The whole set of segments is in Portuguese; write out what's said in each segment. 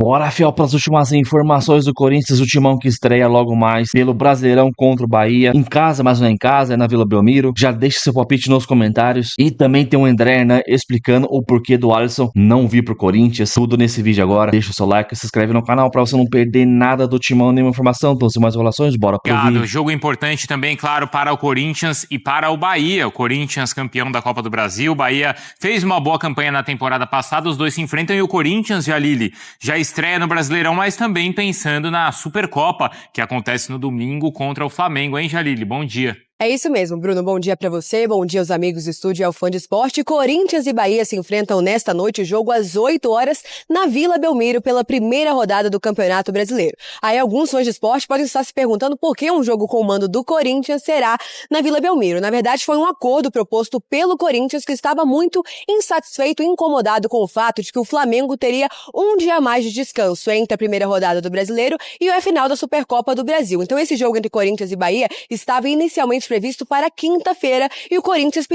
Bora, fiel, para as últimas informações do Corinthians, o timão que estreia logo mais pelo Brasileirão contra o Bahia. Em casa, mas não é em casa, é na Vila Belmiro. Já deixa seu palpite nos comentários. E também tem um André Hernan explicando o porquê do Alisson não vir pro Corinthians. Tudo nesse vídeo agora. Deixa o seu like, se inscreve no canal para você não perder nada do timão, nenhuma informação. Então, sem mais enrolações, bora pro vídeo. Jogo importante também, claro, para o Corinthians e para o Bahia. O Corinthians campeão da Copa do Brasil. O Bahia fez uma boa campanha na temporada passada. Os dois se enfrentam e o Corinthians, Jalili, já estreia no Brasileirão, mas também pensando na Supercopa, que acontece no domingo contra o Flamengo, hein, Jalili? Bom dia. É isso mesmo, Bruno. Bom dia pra você, bom dia aos amigos do estúdio e ao fã de esporte. Corinthians e Bahia se enfrentam nesta noite, jogo às 8 horas, na Vila Belmiro, pela primeira rodada do Campeonato Brasileiro. Aí alguns fãs de esporte podem estar se perguntando por que um jogo com o mando do Corinthians será na Vila Belmiro. Na verdade, foi um acordo proposto pelo Corinthians, que estava muito insatisfeito e incomodado com o fato de que o Flamengo teria um dia a mais de descanso entre a primeira rodada do Brasileiro e a final da Supercopa do Brasil. Então esse jogo entre Corinthians e Bahia estava inicialmente previsto para quinta-feira e o Corinthians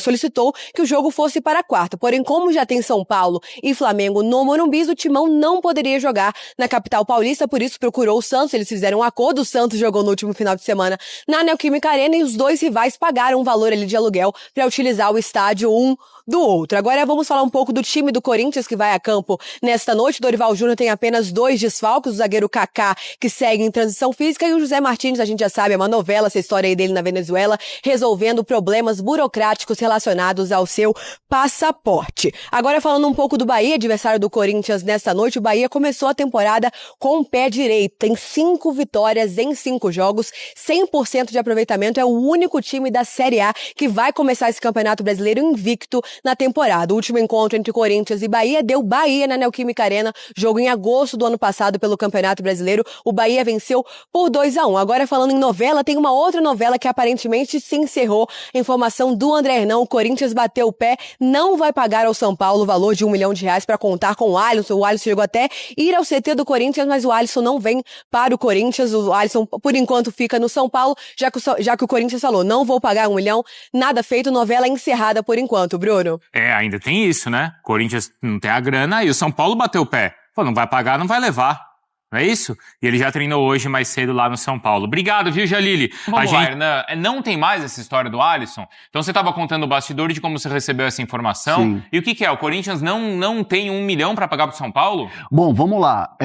solicitou que o jogo fosse para quarta. Porém, como já tem São Paulo e Flamengo no Morumbi, o Timão não poderia jogar na capital paulista, por isso procurou o Santos. Eles fizeram um acordo, o Santos jogou no último final de semana na Neoquímica Arena e os dois rivais pagaram um valor ali de aluguel para utilizar o estádio um do outro. Agora vamos falar um pouco do time do Corinthians que vai a campo nesta noite. Dorival Júnior tem apenas 2 desfalques, o zagueiro Kaká, que segue em transição física, e o José Martins, a gente já sabe, é uma novela essa história aí dele na Venezuela, resolvendo problemas burocráticos relacionados ao seu passaporte. Agora falando um pouco do Bahia, adversário do Corinthians nesta noite, o Bahia começou a temporada com o pé direito, tem 5 vitórias em 5 jogos, 100% de aproveitamento, é o único time da Série A que vai começar esse Campeonato Brasileiro invicto na temporada. O último encontro entre Corinthians e Bahia deu Bahia na Neoquímica Arena, jogo em agosto do ano passado pelo Campeonato Brasileiro. O Bahia venceu por 2-1. Agora falando em novela, tem uma outra novela que aparentemente se encerrou. Informação do André Hernan, o Corinthians bateu o pé, não vai pagar ao São Paulo o valor de R$1 milhão para contar com o Alisson. O Alisson chegou até ir ao CT do Corinthians, mas o Alisson não vem para o Corinthians. O Alisson, por enquanto, fica no São Paulo, já que o Corinthians falou, não vou pagar R$1 milhão, nada feito, novela encerrada por enquanto, Bruno. Ainda tem isso, né? Corinthians não tem a grana e o São Paulo bateu o pé. Falou, não vai pagar, não vai levar. Não é isso? E ele já treinou hoje mais cedo lá no São Paulo. Obrigado, viu, Jalili? Vamos lá, Hernan. Não tem mais essa história do Alisson? Então você estava contando o bastidor de como você recebeu essa informação. Sim. E o que é? O Corinthians não tem R$1 milhão para pagar para o São Paulo? Bom, vamos lá.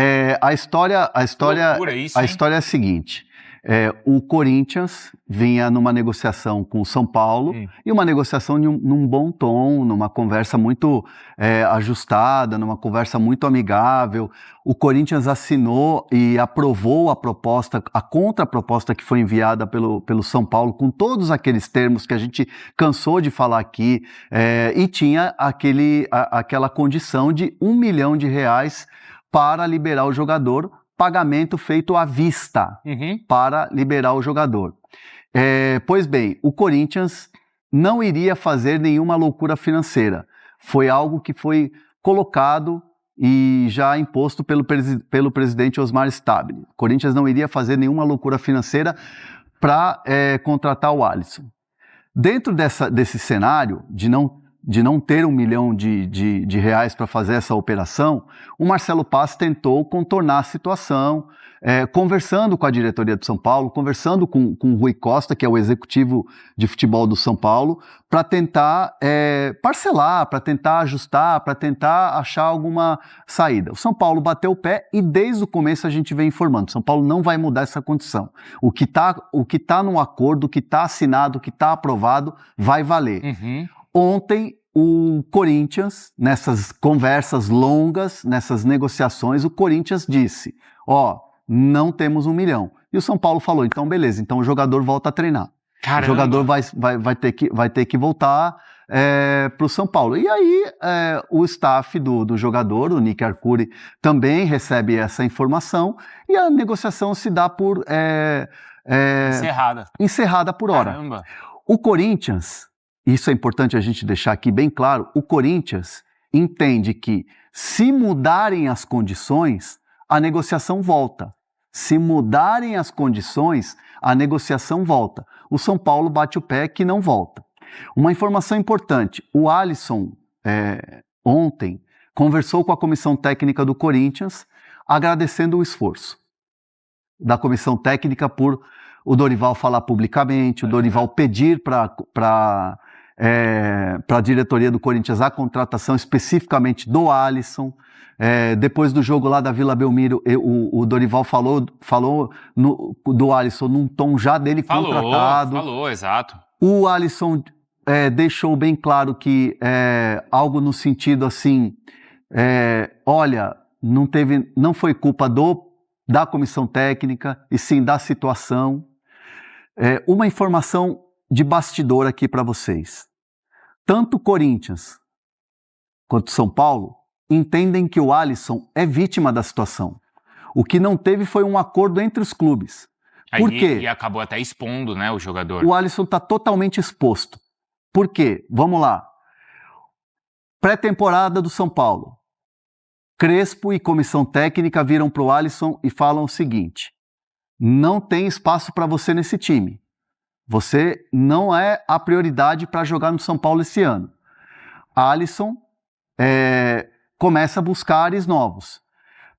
A história Isso, a história é a seguinte. O Corinthians vinha numa negociação com o São Paulo e uma negociação num bom tom, numa conversa muito ajustada, numa conversa muito amigável. O Corinthians assinou e aprovou a contraproposta que foi enviada pelo São Paulo, com todos aqueles termos que a gente cansou de falar aqui, e tinha aquela condição de R$1 milhão para liberar o jogador, pagamento feito à vista para liberar o jogador. Pois bem, o Corinthians não iria fazer nenhuma loucura financeira. Foi algo que foi colocado e já imposto pelo presidente Osmar Stabile. O Corinthians não iria fazer nenhuma loucura financeira para contratar o Alisson. Dentro desse cenário de não ter R$1 milhão para fazer essa operação, o Marcelo Paz tentou contornar a situação, conversando com a diretoria do São Paulo, conversando com o Rui Costa, que é o executivo de futebol do São Paulo, para tentar parcelar, para tentar ajustar, para tentar achar alguma saída. O São Paulo bateu o pé e desde o começo a gente vem informando, o São Paulo não vai mudar essa condição. O que tá no acordo, o que está assinado, o que está aprovado, vai valer. Ontem, o Corinthians, nessas conversas longas, nessas negociações, o Corinthians disse, não temos R$1 milhão. E o São Paulo falou, então beleza, então o jogador volta a treinar. Caramba. O jogador vai ter que voltar para o São Paulo. E aí o staff do jogador, o Nick Arcuri, também recebe essa informação e a negociação se dá por encerrada por hora. Caramba. O Corinthians... Isso é importante a gente deixar aqui bem claro, o Corinthians entende que se mudarem as condições, a negociação volta. Se mudarem as condições, a negociação volta. O São Paulo bate o pé que não volta. Uma informação importante, o Alisson ontem conversou com a comissão técnica do Corinthians, agradecendo o esforço da comissão técnica por o Dorival falar publicamente, o Dorival pedir para a diretoria do Corinthians a contratação especificamente do Alisson. Depois do jogo lá da Vila Belmiro, o Dorival falou do Alisson num tom já dele contratado. Falou, exato. O Alisson deixou bem claro que algo no sentido assim, olha, não foi culpa da comissão técnica, e sim da situação. Uma informação de bastidor aqui para vocês. Tanto o Corinthians quanto São Paulo entendem que o Alisson é vítima da situação. O que não teve foi um acordo entre os clubes. Por quê? E acabou até expondo, né, o jogador. O Alisson está totalmente exposto. Por quê? Vamos lá. Pré-temporada do São Paulo. Crespo e comissão técnica viram para o Alisson e falam o seguinte: não tem espaço para você nesse time. Você não é a prioridade para jogar no São Paulo esse ano. Alisson começa a buscar ares novos.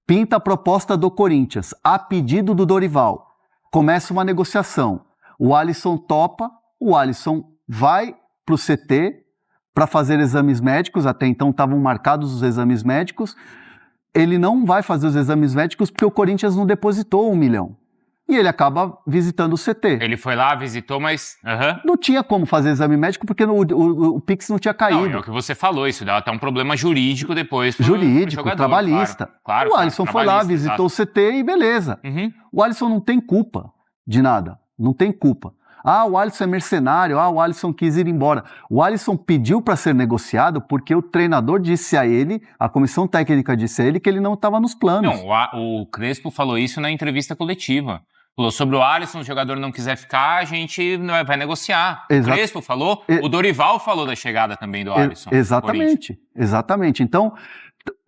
Pinta a proposta do Corinthians, a pedido do Dorival. Começa uma negociação. O Alisson topa, o Alisson vai para o CT para fazer exames médicos, até então estavam marcados os exames médicos. Ele não vai fazer os exames médicos porque o Corinthians não depositou 1 milhão. E ele acaba visitando o CT. Ele foi lá, visitou, mas... Não tinha como fazer exame médico porque o Pix não tinha caído. Não, é o que você falou, isso dá até um problema jurídico depois. Jurídico, jogador, trabalhista. Claro, o Alisson foi lá, visitou o CT e beleza. O Alisson não tem culpa de nada. Não tem culpa. O Alisson é mercenário, o Alisson quis ir embora. O Alisson pediu para ser negociado porque o treinador disse a ele, a comissão técnica disse a ele que ele não estava nos planos. Não, o Crespo falou isso na entrevista coletiva. Falou sobre o Alisson, o jogador não quiser ficar, a gente vai negociar. O Crespo falou, o Dorival falou da chegada também do Alisson. Exatamente. Então,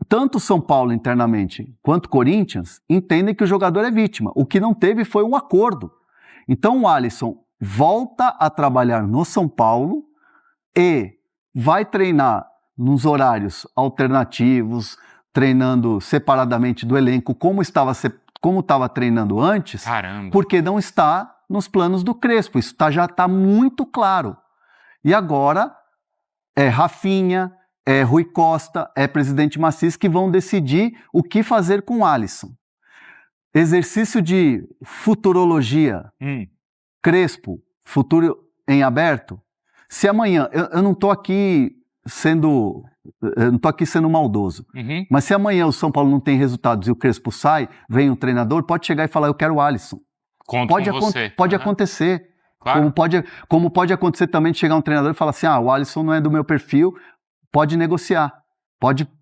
tanto São Paulo internamente quanto Corinthians entendem que o jogador é vítima. O que não teve foi um acordo. Então o Alisson volta a trabalhar no São Paulo e vai treinar nos horários alternativos, treinando separadamente do elenco, como estava treinando antes. Caramba. Porque não está nos planos do Crespo. Isso já está muito claro. E agora é Rafinha, é Rui Costa, é presidente Macis que vão decidir o que fazer com o Alisson. Exercício de futurologia. Crespo, futuro em aberto. Se amanhã, eu não estou aqui sendo maldoso, mas se amanhã o São Paulo não tem resultados e o Crespo sai, vem um treinador, pode chegar e falar, eu quero o Alisson. Pode acontecer. Claro. Como pode acontecer também de chegar um treinador e falar assim, o Alisson não é do meu perfil, pode negociar,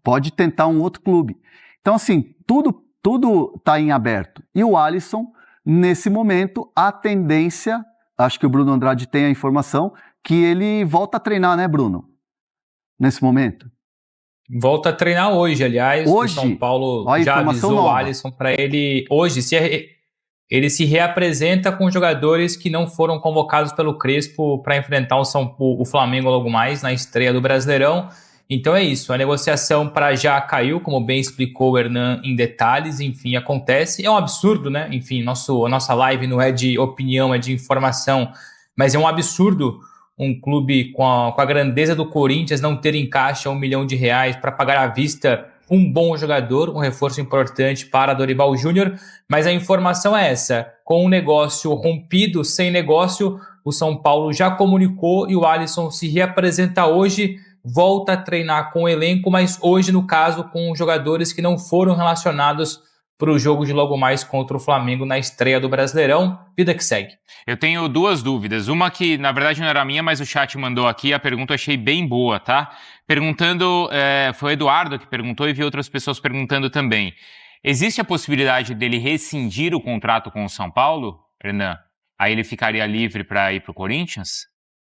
pode tentar um outro clube. Então assim, tudo está em aberto. E o Alisson, nesse momento, a tendência, acho que o Bruno Andrade tem a informação, que ele volta a treinar, né, Bruno? Nesse momento. Volta a treinar hoje, aliás. O São Paulo já avisou o Alisson para ele. Hoje, ele se reapresenta com jogadores que não foram convocados pelo Crespo para enfrentar o Flamengo logo mais na estreia do Brasileirão. Então é isso, a negociação para já caiu, como bem explicou o Hernan em detalhes, enfim, acontece. É um absurdo, né? Enfim, a nossa live não é de opinião, é de informação, mas é um absurdo um clube com a grandeza do Corinthians não ter em caixa R$1 milhão para pagar à vista um bom jogador, um reforço importante para Dorival Júnior, mas a informação é essa, com um negócio rompido, sem negócio, o São Paulo já comunicou e o Alisson se reapresenta hoje, volta a treinar com o elenco, mas hoje, no caso, com jogadores que não foram relacionados para o jogo de logo mais contra o Flamengo na estreia do Brasileirão. Vida que segue. Eu tenho duas dúvidas. Uma que, na verdade, não era minha, mas o chat mandou aqui. A pergunta eu achei bem boa, tá? Perguntando, foi o Eduardo que perguntou e vi outras pessoas perguntando também. Existe a possibilidade dele rescindir o contrato com o São Paulo, Hernan? Aí ele ficaria livre para ir para o Corinthians?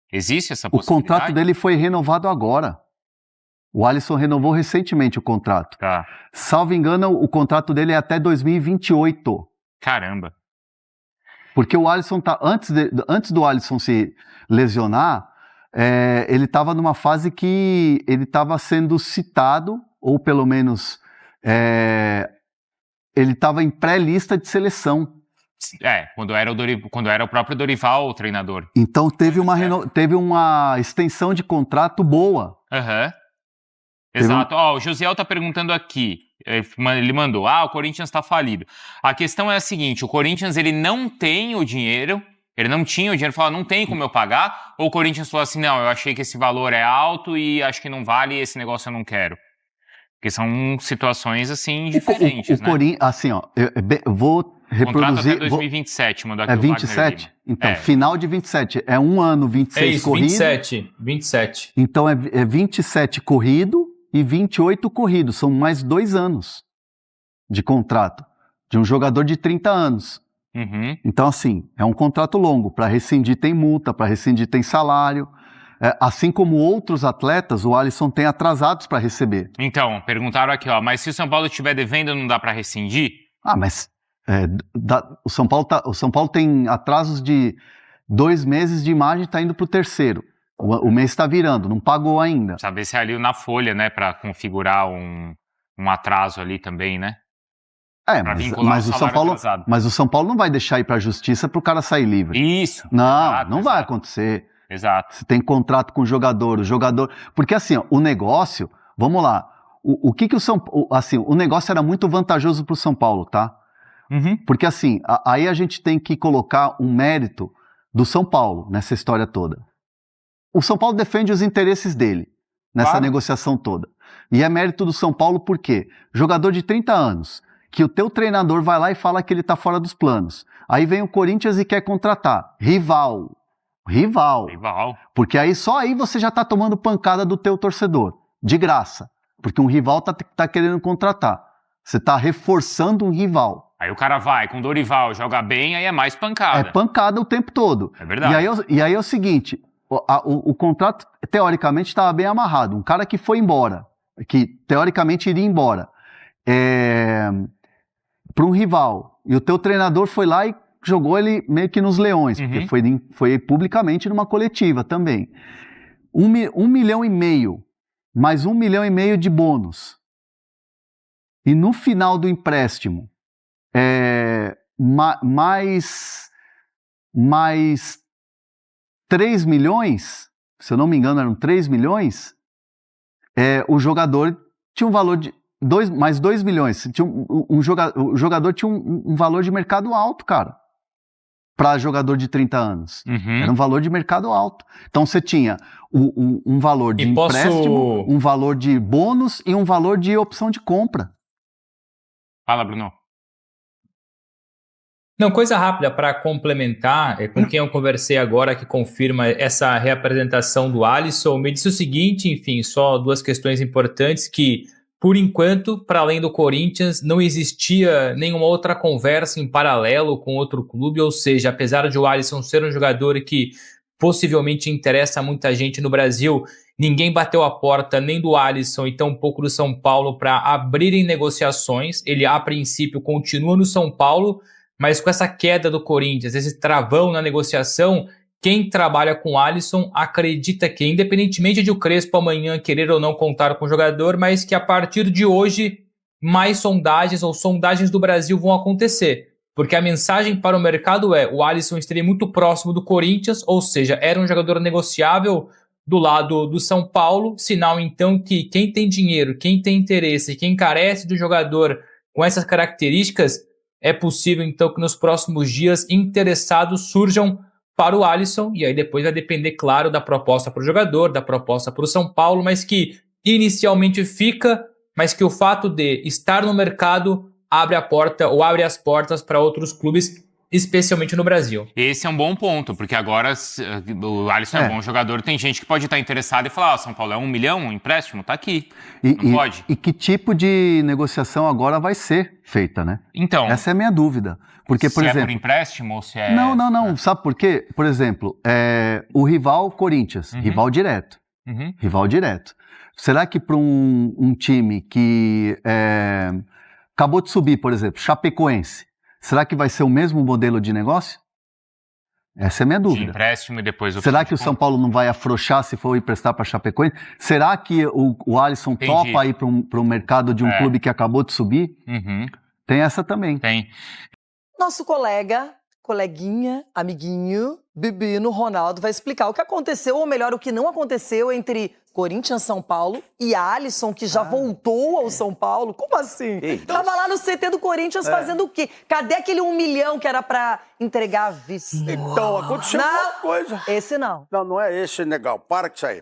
Existe essa possibilidade? O contrato dele foi renovado agora. O Alisson renovou recentemente o contrato. Tá. Salvo engano, o contrato dele é até 2028. Caramba. Porque o Alisson antes do Alisson se lesionar, ele estava numa fase que ele estava sendo citado ou pelo menos ele estava em pré-lista de seleção. Quando era o próprio Dorival o treinador. Então teve uma extensão de contrato boa. Exato. O Josiel tá perguntando aqui, ele mandou, o Corinthians tá falido. A questão é a seguinte, o Corinthians ele não tem o dinheiro, ele não tinha o dinheiro, falou, não tem como eu pagar, ou o Corinthians falou assim, não, eu achei que esse valor é alto e acho que não vale, esse negócio eu não quero. Porque são situações, assim, diferentes, né? Assim, ó, eu vou reproduzir... Contrato até 2027, mandou aqui o 27? Então, final de 27. É um ano, 26 corrido. 27. Então, é 27 corrido e 28 corrido. São mais 2 anos de contrato de um jogador de 30 anos. Então, assim, é um contrato longo. Para rescindir tem multa, para rescindir tem salário. Assim como outros atletas, o Alisson tem atrasados para receber. Então, perguntaram aqui, mas se o São Paulo estiver devendo, não dá para rescindir? Mas o São Paulo tem atrasos de 2 meses de imagem e está indo para o terceiro. O mês está virando, não pagou ainda. Saber se é ali na folha, né, para configurar um atraso ali também, né? Mas o São Paulo não vai deixar ir para a justiça para o cara sair livre. Isso. Não vai acontecer. Exato. Você tem contrato com o jogador. Porque assim, o negócio, vamos lá, o negócio era muito vantajoso para o São Paulo, tá? Porque assim, aí a gente tem que colocar um mérito do São Paulo nessa história toda. O São Paulo defende os interesses dele nessa negociação toda. E é mérito do São Paulo porque jogador de 30 anos, que o teu treinador vai lá e fala que ele tá fora dos planos. Aí vem o Corinthians e quer contratar. Rival. Porque só aí você já tá tomando pancada do teu torcedor. De graça. Porque um rival tá querendo contratar. Você tá reforçando um rival. Aí o cara vai com o Dorival, joga bem, aí é mais pancada. É pancada o tempo todo. É verdade. E aí é o seguinte, o contrato teoricamente estava bem amarrado. Um cara que foi embora, que teoricamente iria embora, para um rival. E o teu treinador foi lá e jogou ele meio que nos leões, porque foi publicamente numa coletiva também. 1,5 milhão, mais 1,5 milhão de bônus. E no final do empréstimo, mais 3 milhões, se eu não me engano eram 3 milhões, o jogador tinha um valor de mais 2 milhões. O jogador tinha um valor de mercado alto, cara, para jogador de 30 anos. Era um valor de mercado alto. Então você tinha um valor de empréstimo, um valor de bônus e um valor de opção de compra. Fala, Bruno. Não, coisa rápida para complementar, com quem eu conversei agora que confirma essa reapresentação do Alisson, me disse o seguinte, enfim, só 2 questões importantes, que por enquanto, para além do Corinthians, não existia nenhuma outra conversa em paralelo com outro clube, ou seja, apesar de o Alisson ser um jogador que possivelmente interessa a muita gente no Brasil, ninguém bateu a porta nem do Alisson e tampouco do São Paulo para abrirem negociações. Ele, a princípio, continua no São Paulo, mas com essa queda do Corinthians, esse travão na negociação, quem trabalha com o Alisson acredita que, independentemente de o Crespo amanhã querer ou não contar com o jogador, mas que a partir de hoje mais sondagens do Brasil vão acontecer. Porque a mensagem para o mercado o Alisson estaria muito próximo do Corinthians, ou seja, era um jogador negociável do lado do São Paulo, sinal então que quem tem dinheiro, quem tem interesse, quem carece do jogador com essas características, é possível então que nos próximos dias interessados surjam para o Alisson, e aí depois vai depender, claro, da proposta para o jogador, da proposta para o São Paulo, mas que inicialmente fica, mas que o fato de estar no mercado abre a porta ou abre as portas para outros clubes, especialmente no Brasil. Esse é um bom ponto, porque agora o Alisson é bom jogador, tem gente que pode estar interessada e falar, São Paulo é 1 milhão, um empréstimo, tá aqui, não pode. E que tipo de negociação agora vai ser feita, né? Então. Essa é a minha dúvida. Porque, por exemplo, é por empréstimo ou se é... Não. Sabe por quê? Por exemplo, o rival Corinthians, rival direto. Rival direto. Será que para um time que acabou de subir, por exemplo, Chapecoense, será que vai ser o mesmo modelo de negócio? Essa é a minha de dúvida. empréstimo e depois opção Será de que o compra. São Paulo não vai afrouxar se for emprestar para Chapecoense? Será que o Alisson Entendi. topa ir para o mercado de um clube que acabou de subir? Uhum. Tem essa também. Tem. Nosso coleguinha, amiguinho, Bibino Ronaldo vai explicar o que aconteceu, ou melhor, o que não aconteceu entre Corinthians, São Paulo e Alisson, que já voltou ao São Paulo. Como assim? Tava lá no CT do Corinthians fazendo o quê? Cadê aquele 1 milhão que era pra entregar à vista? Então, aconteceu uma coisa. Esse não. Não é esse, Negal. Para com isso aí.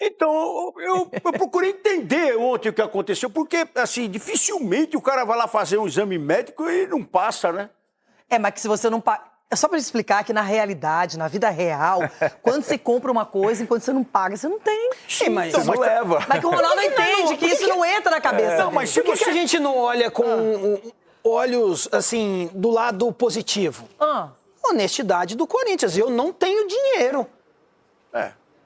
Então, eu procurei entender ontem o que aconteceu, porque, assim, dificilmente o cara vai lá fazer um exame médico e não passa, né? Mas que se você não paga... É só pra explicar que na realidade, na vida real, quando você compra uma coisa, enquanto você não paga, você não tem. Sim, mas isso leva. Mas que o Ronaldo entende que isso não entra na cabeça. Não, mas por que a gente não olha com olhos, assim, do lado positivo? Honestidade do Corinthians. Eu não tenho dinheiro.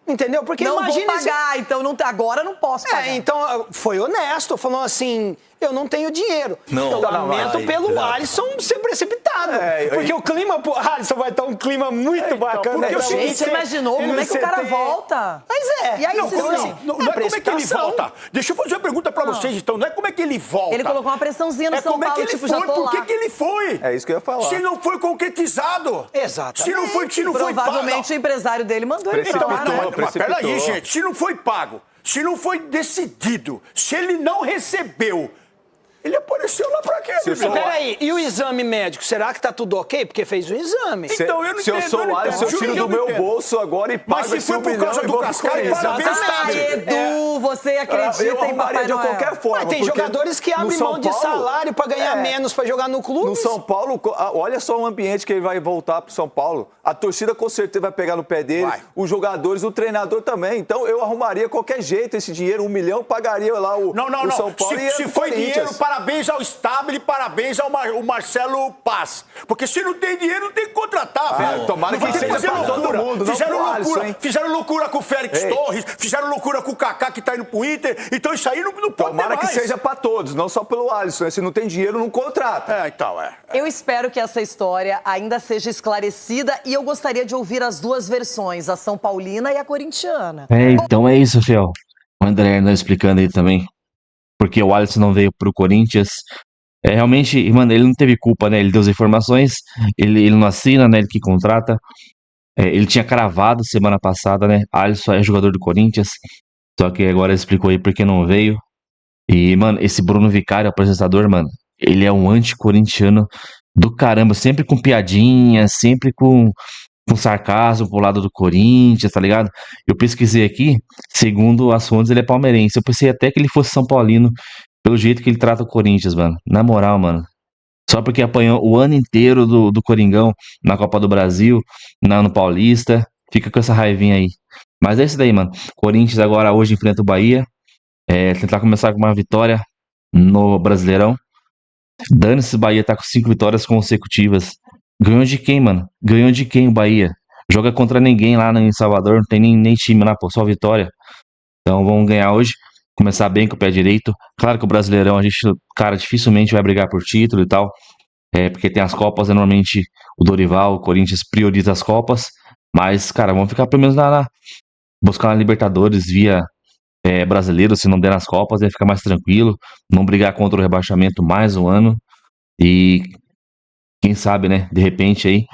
Entendeu? Porque não imagina vou pagar, então não, agora não posso pagar. Então foi honesto, falou assim, eu não tenho dinheiro. Eu lamento pelo Alisson ser precipitado. Porque o clima pro Alisson vai estar um clima muito bacana. Porque você imaginou como é que o cara volta? Mas E aí, não é como é que ele volta. Deixa eu fazer uma pergunta pra vocês, então. Não é como é que ele volta. Ele colocou uma pressãozinha no São Paulo, tipo, já tô lá. Por que ele foi? É isso que eu ia falar. Se não foi concretizado. Exato. Se não foi pago. Provavelmente o empresário dele mandou ele pra lá. Mas peraí, gente. Se não foi pago, se não foi decidido, se ele não recebeu, ele apareceu lá pra quê? Peraí, e o exame médico? Será que tá tudo ok? Porque fez o exame. Então, eu não Se eu sou o Alisson, eu tiro do meu bolso agora e pago esse 1 milhão. Mas se foi por causa do Cascalho, parabéns, Edu, você acredita em Papai Noel? de qualquer forma. Mas tem jogadores que abrem mão de salário pra ganhar menos pra jogar no clube. No São Paulo, olha só o ambiente que ele vai voltar pro São Paulo. A torcida com certeza vai pegar no pé dele, os jogadores, o treinador também. Então eu arrumaria qualquer jeito esse dinheiro, 1 milhão, pagaria lá o São Paulo. Se foi dinheiro, parabéns ao Estado e parabéns ao Marcelo Paz. Porque se não tem dinheiro, não tem que contratar, velho. Tomara que seja pra todo mundo, Fizeram loucura com o Félix Torres, fizeram loucura com o Kaká que tá indo pro Inter. Então isso aí não pode Tomara ter mais. que seja pra todos, não só pelo Alisson. Se não tem dinheiro, não contrata. Eu espero que essa história ainda seja esclarecida e eu gostaria de ouvir as duas versões, a São Paulina e a corintiana. Então é isso, Fiel. O André Hernan explicando aí também. Porque o Alisson não veio pro Corinthians. Realmente, mano, ele não teve culpa, né? Ele deu as informações, ele não assina, né? Ele que contrata. Ele tinha cravado semana passada, né? Alisson é jogador do Corinthians. Só que agora explicou aí porque não veio. E, mano, esse Bruno Vicário, apresentador, mano, ele é um anti-corintiano do caramba. Sempre com piadinha, sempre com sarcasmo pro lado do Corinthians, tá ligado? Eu pesquisei aqui, segundo as fontes, ele é palmeirense. Eu pensei até que ele fosse São Paulino, pelo jeito que ele trata o Corinthians, mano. Na moral, mano. Só porque apanhou o ano inteiro do Coringão na Copa do Brasil, no Paulista. Fica com essa raivinha aí. Mas é isso daí, mano. Corinthians agora hoje enfrenta o Bahia. Tentar começar com uma vitória no Brasileirão. Dane-se, o Bahia tá com 5 vitórias consecutivas. Ganhou de quem, mano? Ganhou de quem o Bahia? Joga contra ninguém lá em Salvador. Não tem nem time lá, pô. Só vitória. Então vamos ganhar hoje. Começar bem com o pé direito. Claro que o Brasileirão, a gente, cara, dificilmente vai brigar por título e tal. Porque tem as Copas, normalmente o Dorival, o Corinthians prioriza as Copas. Mas, cara, vamos ficar pelo menos buscar na Libertadores via Brasileiro, se não der nas Copas, vai ficar mais tranquilo. Não brigar contra o rebaixamento mais um ano. E quem sabe, né, de repente aí.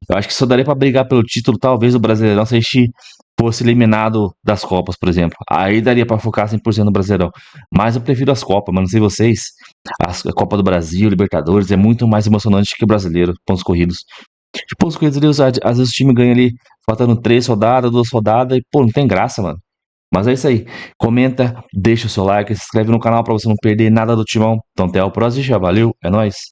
Eu acho que só daria pra brigar pelo título, talvez, o Brasileirão, se a gente fosse eliminado das Copas, por exemplo. Aí daria pra focar 100% no Brasileirão. Mas eu prefiro as Copas, mano. Não sei vocês. A Copa do Brasil, Libertadores, é muito mais emocionante que o Brasileiro, pontos corridos. Tipo, pontos corridos ali, às vezes o time ganha ali, faltando 3 rodadas, 2 rodadas, e pô, não tem graça, mano. Mas é isso aí. Comenta, deixa o seu like, se inscreve no canal pra você não perder nada do Timão. Então até o próximo, já valeu, é nóis.